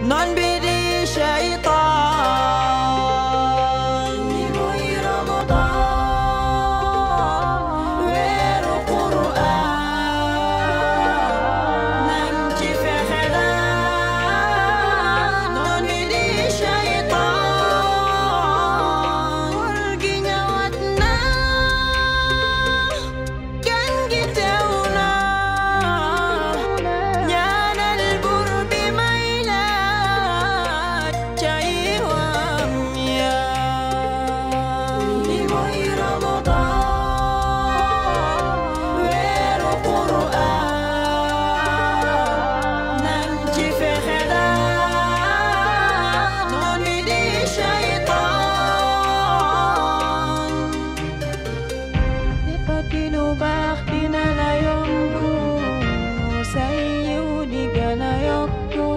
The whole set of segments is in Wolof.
non bi di shaytaan ni mooy Ramadan weeru Qur'an nañ ci fexe daan non bi di shaytaan wër gi ñëwaat na gan gi teew na ñaanal buur bi may la cay wam yaa li mooy Ramadan weeru Qur'an nañ ci fexe daan noon bi di shaytaan defati lu baax dina la yomb say yiw di gën a yokku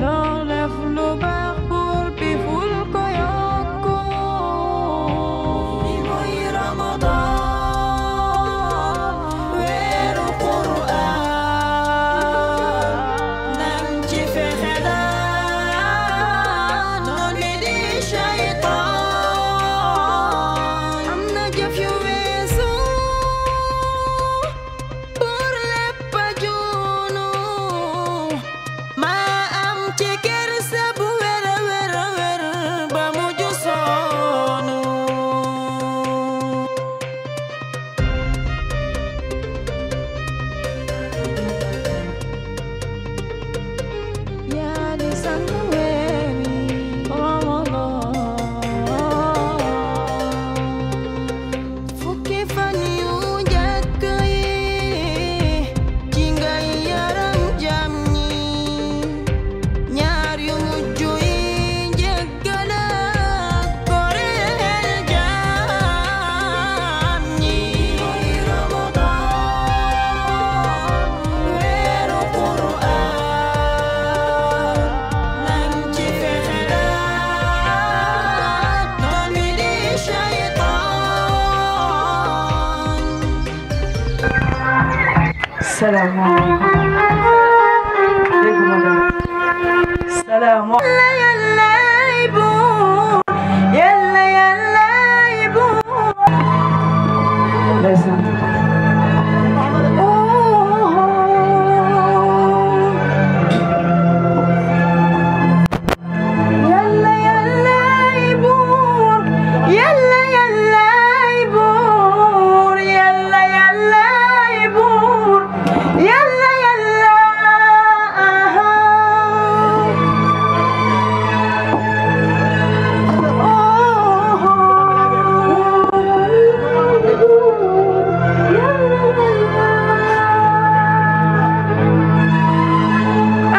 loo def lu baax buur bi ful ko yokku li mooy Ramadan weeru Qur'an nañ ci fexe daan noon bi di shaytaan am na jëf yu weesu pour lépp a juunu maa am ci kersa bu wér a wér a wér ba mujj soonu yaa di sang weeri Ramadan fukki fan yu njëkk yi ci ngay yaram jam ñi ñaar yu mujj yi njëggal ak koreel jam ñi mooy Ramadan weeru Qur'an nañ ci fexe daan noon bi di shaytaan salaamaaleykum dégguma dara salaamaaleykum yàllay buur yàllay buur ndeysaan yàllay buur yàllay buur yàllay buur yàlla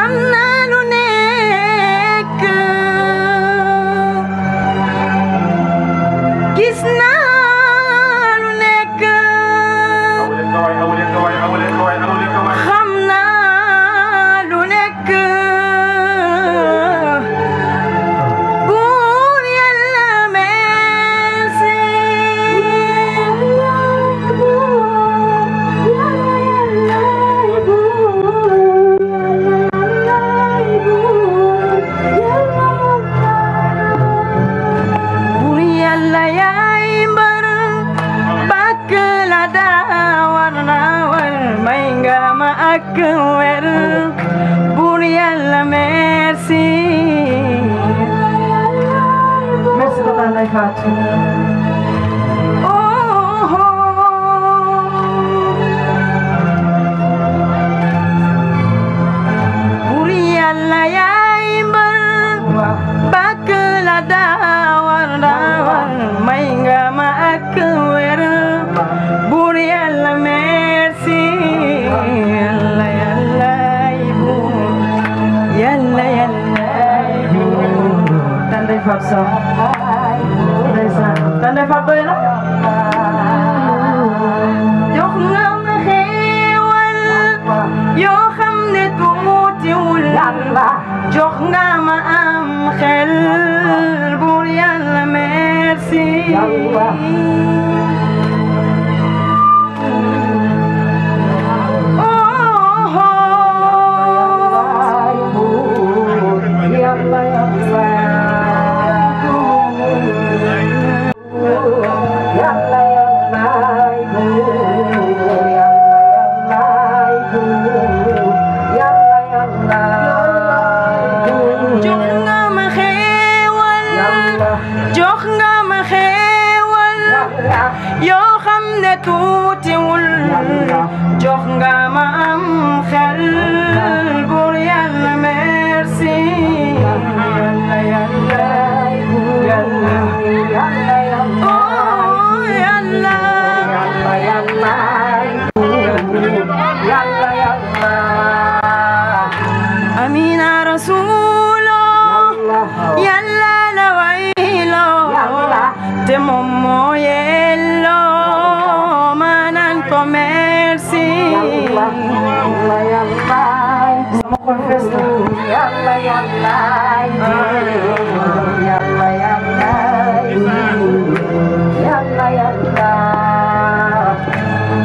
am na lu nekk gis naa lu nekk xam naa lu nekk buur yàlla merci buur yàlla yaay mbër bàkk la daawar naa war may nga ma ak wér buur yàlla merci merci tata Ndeye Fatou buur yàlla yaay mbër waaw bàkk la daawar may nga ma ak wér buur yàlla merci yàlla yàllay buur yàlla yàllay buur tata Ndeye Fatou Sow ndeysaan tata Ndeye Fatou doy na jox nga ma xéewal yoo xam ne tuutiwul jox nga ma am xel buur yàlla merci xol fees na yàlla yàlla yàlla yàlla yàlla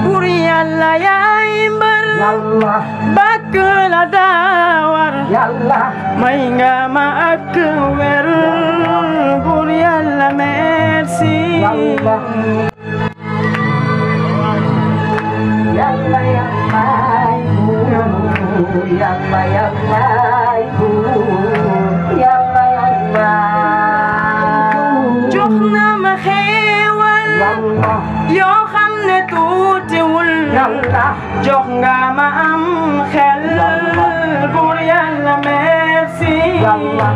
buur yàlla yaay mbër yàlla bakk la daawar yàlla may nga ma ak wér buur yàlla merci yàlla yàlla yàlla yàlla yàlla yàlla jox na ma xéewal yoo xam ne tuutiwul jox nga ma am xel buur yàlla merci yàlla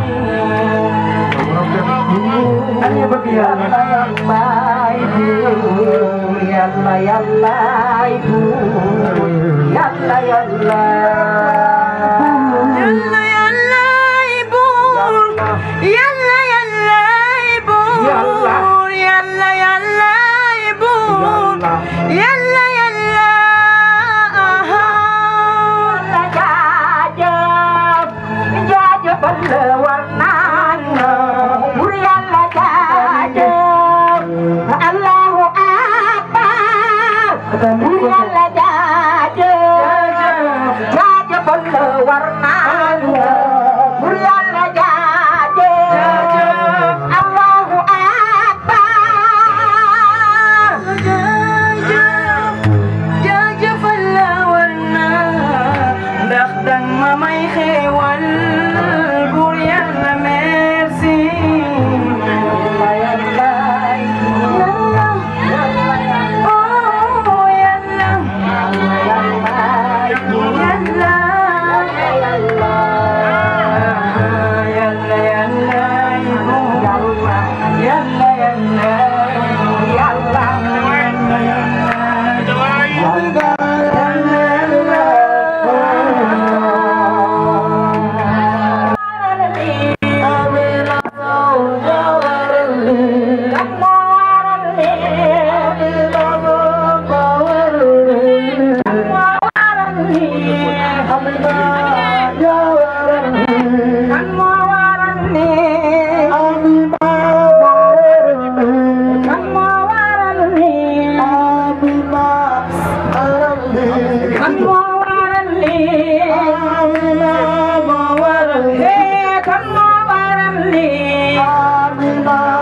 yàlla yàlla yàlla yàlla Amina